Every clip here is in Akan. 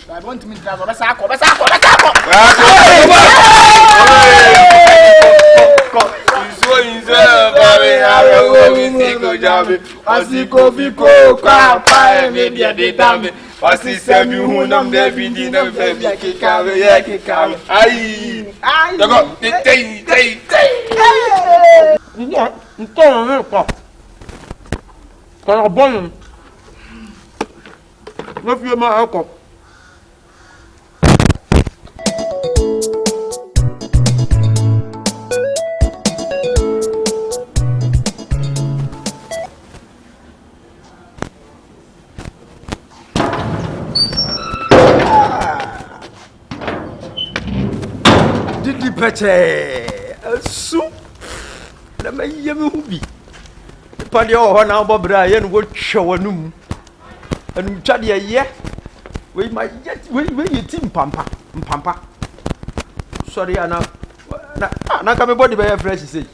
I want me to have a sack. Soup. The may be. Padio, now Bob Ryan would show a noom. And Chadia, yeah. We might get we team Pampa. Sorry, Anna. Now come body by a fresh say.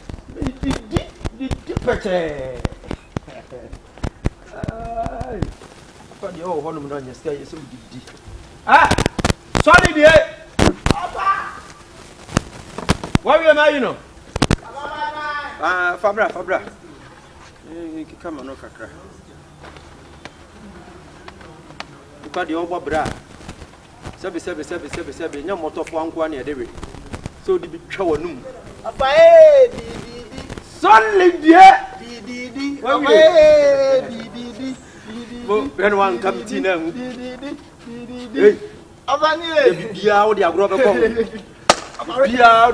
Padio, Honor, on your stay so deep. Ah, sorry, dear. Why am I, you know? Fabra. Come on, no cracker. You got the over bra. 7, no motor for 1 year, David. So the big show noon. Suddenly, dear. When one comes in, the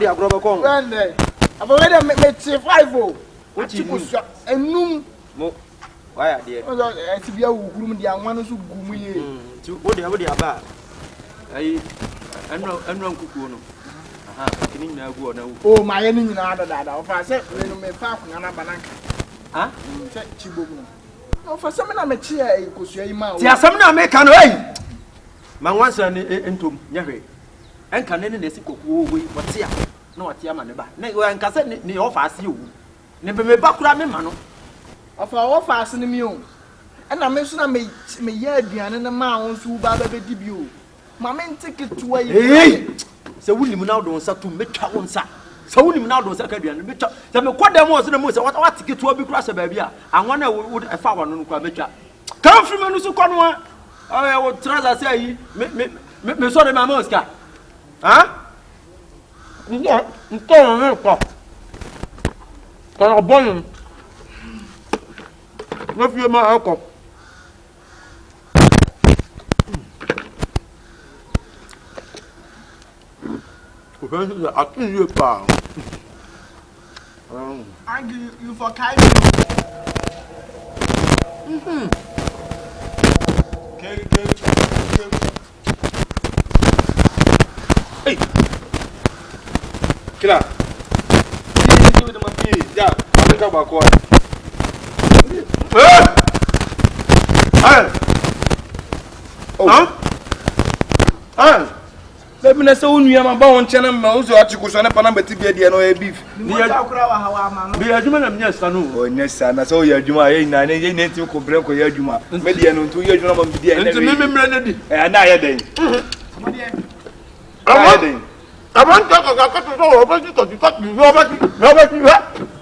agrobacon. I've already made 5. What you push and noon. Why are there? To be a woman, the one who gummy to body about. I'm not cuckoo. Oh, my enemy, other than I said, when me falcon and a banana. Ah, Chibu. Oh, for some I'm a chair, you could say, man. There are some now make an way. Man once into Yahweh. And can any sick what's here? No, what Yamaniba. Nay, and Casset, the office you. Never me back man. Of our office in the mule. And I mentioned I made me yard and the mounds who baba debut. My men take it to a so we now don't start to make our own sack. So we now don't suck again. The Quadam was the most what to get to a big cross of baby. I wonder would a far one Quamecha. Come from Nusuconwa. I would try to say, me sorry, my Mosca. Huh? Yeah, I'm born. What you my uncle? I think you're pound. I give you for kind. Hey, Killer. You do the monkey. Yeah, I'm going back one. Let me say, we are about channel mouse or to go on a panabeti no beef. Be a human, yes, I know. Yes, and I saw your Juma, and native Cobranco, your Juma, Median, 2 years, and I had day. I want to talk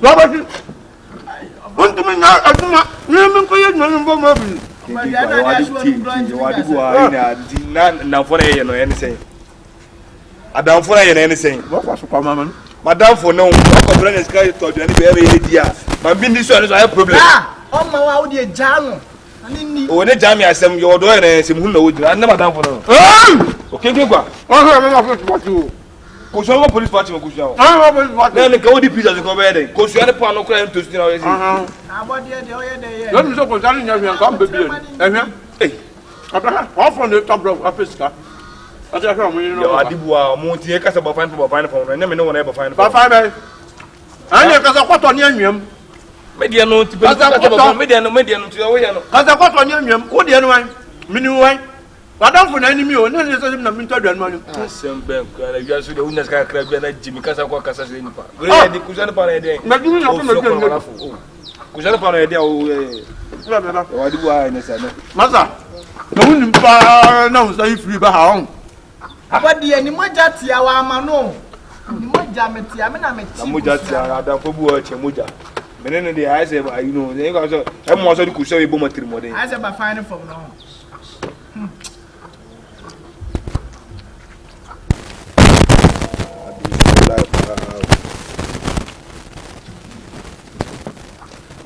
Robert. Want to me now, I do not remember your number. Now for anything. I don't for anything. What was for Mamma? Madame for no, Brother Sky told you any idea. My business is a problem. Oh, my out dear Jam. When a jam, I send your door and some who know you. I never done for no. Okay, go. What you? Kushwa police party kushwa. Na le go di pizza ko be dey. Kushwa ne pa no kra to stin o yesi. Abodi dey o ye dey. Let me so ko sanu nya hwan kam be bi. Ehwan. Eh. Abra, how from the top of Africa. Ata hwa mo ni no. Yo adibu a mo tie kasa ba fine for na me no wona e ba fine. Ba fine be. Anya kasa kwato ne anwam. Media no ti be kasa media no ti o ye no. Kasa kwato ne anwam. Wo de no wan. Mini wan. Madam for enemy o na say na minta duan ma no sembe kala ya so de unya ska kra bia na jimi kasa kwa kasa se nipa gre de kuzana pa na de na dumi na ko na kuzana pa na de o wa di bua na sa na masa No one no say free ba ha. Aba de ani moja tia wa ama no. Ni moja metia me na metia. Moja tia adam fo bu o che moja. Menene de I say you know, they go so e mo so di ku so e bo matiri mo den. I say ba fine from now.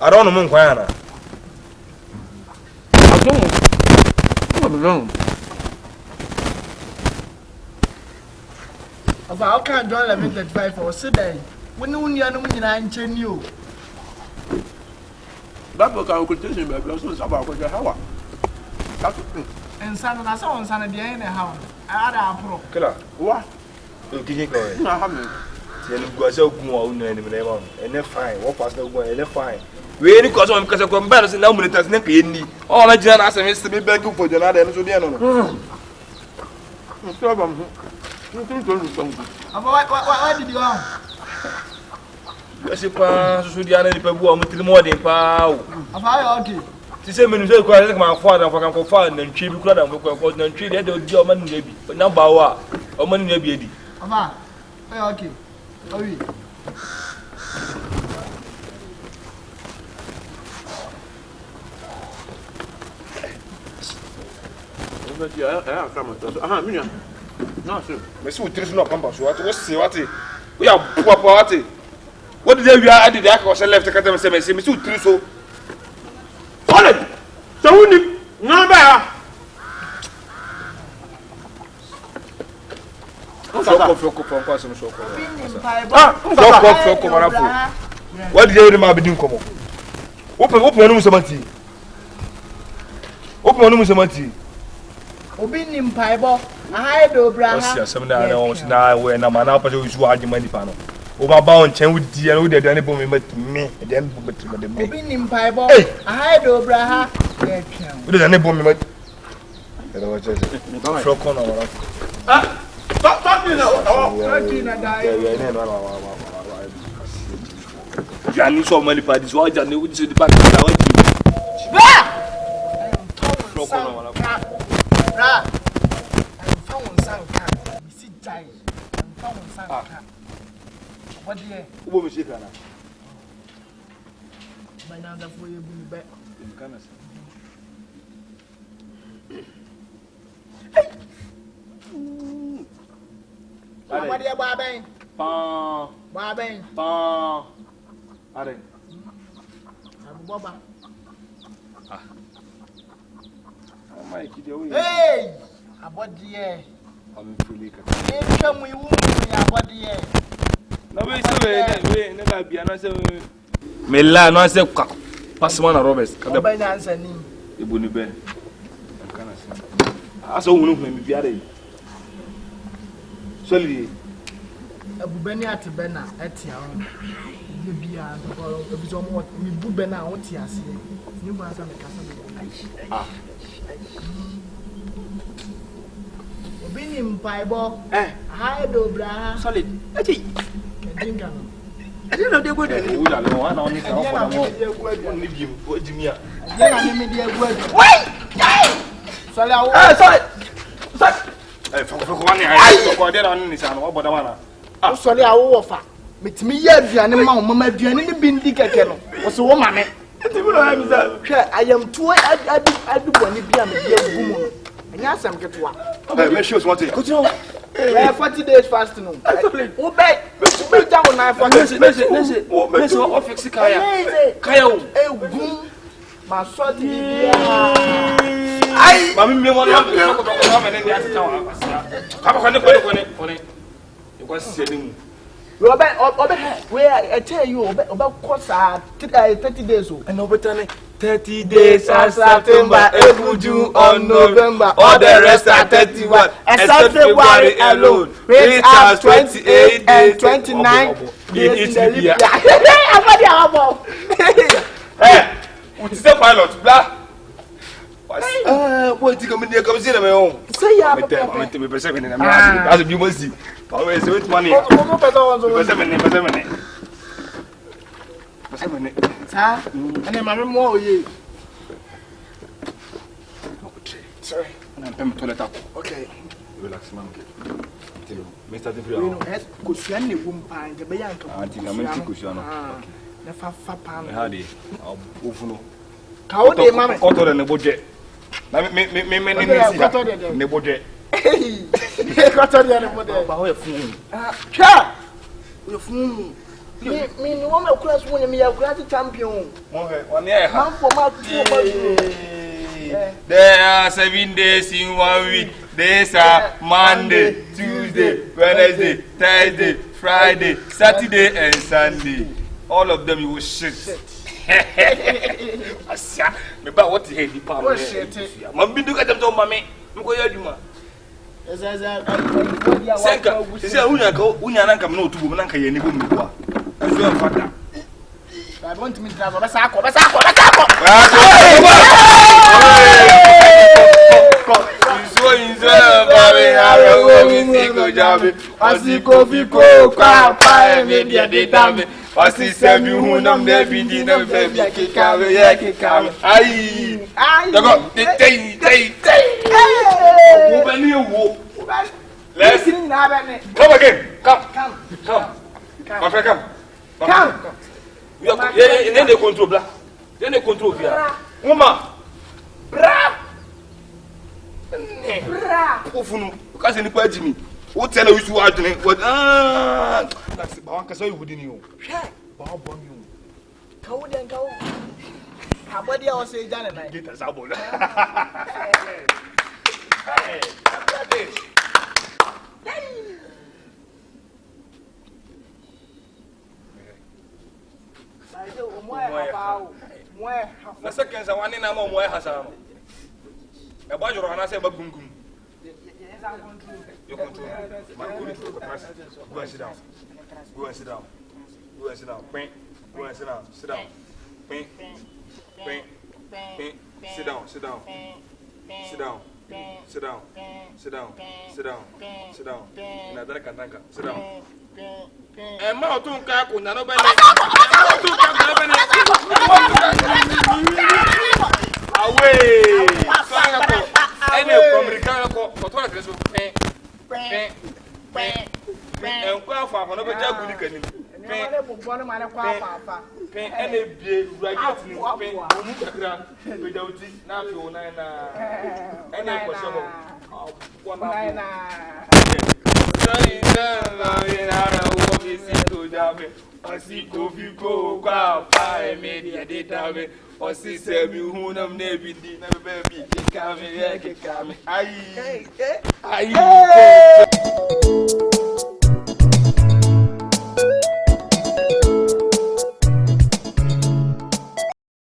I don't know Kwana. I don't. How can John 11:35 for sit there? When you know when you That book I could tell you about so about how. and son of son son the in the house. I had a pro. Killer. What? You kike ko e. No, I haven't. Ye no go say ogun wa unu eni me ma. Ene fine. What pass no go ene fine. We ni cause am kase ko mba no say na mu tas ne ka yeni. O na jina na asem se be beg for jona de no so de no no. Stop am. You think to do something. What did you want? Yes pa so dia na ni pa bu o mutiri mo de pa o. Afa okay. Ti say menu say ko say ma fo adam for kan ko fa na ntwi bi kura da ko na ntwi de de o ma nu bi. Na ba wo a o ma nu bi edi. Afa. Okay. Owi. I come to. Aha, minya. No, sir. Me see utiri so na pamba so what say what we are poor what what did we are did that ko say left ka tell me say me see utiri so Solid. So woni na ba. What did you remember doing come? Open no musamati. Open no musamati. Obi ni mpaibo. Aha do bra ha. Osia sem na na we na mana pa so isu agima ni pa no. O ba ba on chen with dia no de dan bo me me den bo betre de me. Obi ni mpaibo. Aha do bra ha. Ye twan. O de dan bo me. Era wa cheche. Fro kono wala. Ah. Stop me now. Ya ni so many parties wa ja ni we say the back na wa ji. Fro kono wala. Bra. Found sanka. We sit jai. Found sanka. What there? Ubo me shika na. My now that for you be back. In Canada. What there baben? Pa. Baben. Pa. Are. Abu Baba. Ah. My kid away. Hey! Abodie. I'm feeling it. Hey, come we won't be abodie. No we say we never be na say me la no say pass man Roberts. Ka ba na answer ni. Ebu ni be. Kana say. Aso wonu hu me biare. Soli. Abu bani atibe na etia ho. Ye bia ko ebi so mo mi bu be na o ti ase. Ni bu answer me kasa me. Ah. Obi ni mpaibo. Ha do bra. Solid. Ati. Kedinga no. I didn't know they were there. O ja le wa na oni ka o for mo. Ni biem o jimi a. Ye na me dey agua. Wait! Sole awo. Solid. Solid. Fo wani ai ko de na ni sa no oboda wana. Sole awo wo fa. Metimi ye aduane ma wo mama aduane ni bi ndi keke no. Wo so wo ma me. Ati bu no am say. Hwe ayam tuo adu boni bi am dey agu mu no. Anya asam ketwa. Me show what it. Continue. 40 days fasting no. Wo be ja wo na 40. Me so o fix kaya. Kaya o. Egum. Ma so di bia. Ai, mami me mo na ko me ne dia tata wa asia. Ka ba ko ne. E ko se ni mu. Obe where I tell you obe course 30 days o. And over 30 days are September, April, June, or November. All the rest are 31, except February alone. Which are 28 and 29 days in the year. Hey, what is the pilot? Blah. What you come in here? Come see me home. Say ya. Me perceive me. As you must see. Always with money. Sa, ane mame mo oye. Sorry. I'm toilet up. Okay. Relax, man. Mr. You know, Kusiani Wumpa, the Bayanka. I think I'm going to Kusiano. The Fapan. Hadi. Ufuno. How they mamma Cotter and the budget. Me budget. Hey, got on the other. Cha! Your fool. Me, no one of class when me a great champion. 1 year. Come for my There are 7 days in 1 week. Days are Monday, Tuesday, Wednesday, Thursday, Friday, Saturday, and Sunday. All of them you will shit. Asia, me ba what head di pa. Man bi duka dem to mame. Me ko yaduma. Senka, se unya nanka me no tubu nanka ye ni bo mi bo a. Azu en fata. I want me drive besa akọ. Asiko fiko kwa pa me dia de dame. Osi semi hunam ne bidi na baby kikawe. Ai. Dago tei. Wo bani wo. Let's come again. Come. My friend, come. You are then they control bla. Then they control here. Woman. Bra. Ofunu. Because any pa Jimmy. What tell you to adwene? What that's ba wanka so you wudi ni o. Hwe. Ba obon you. Ka wo den ka wo. Abodi a wo say jane na. Get us abon. Hey. Na seconds one na mo mo hasa no. E ba joro na say ba gungum. You control. Man, go and sit down. Go and sit down. Sit down. Sit down. Na dara kantanka. Sit down. E ma o tun ka ko na no be ni. Away. Ene Americano ko to na kreso. En kwa fa no be ja gudi kanim. Ene bo no ma ne kwa fa. Ene bie graduate ni pen o mu kakra be jawti na fi o na ene ko so bo. Na. Sai na ina wo mi si to jame. Asiko fiko kwa pa media data me. Osi semi hunam ne bidi na baby kikame. Ai.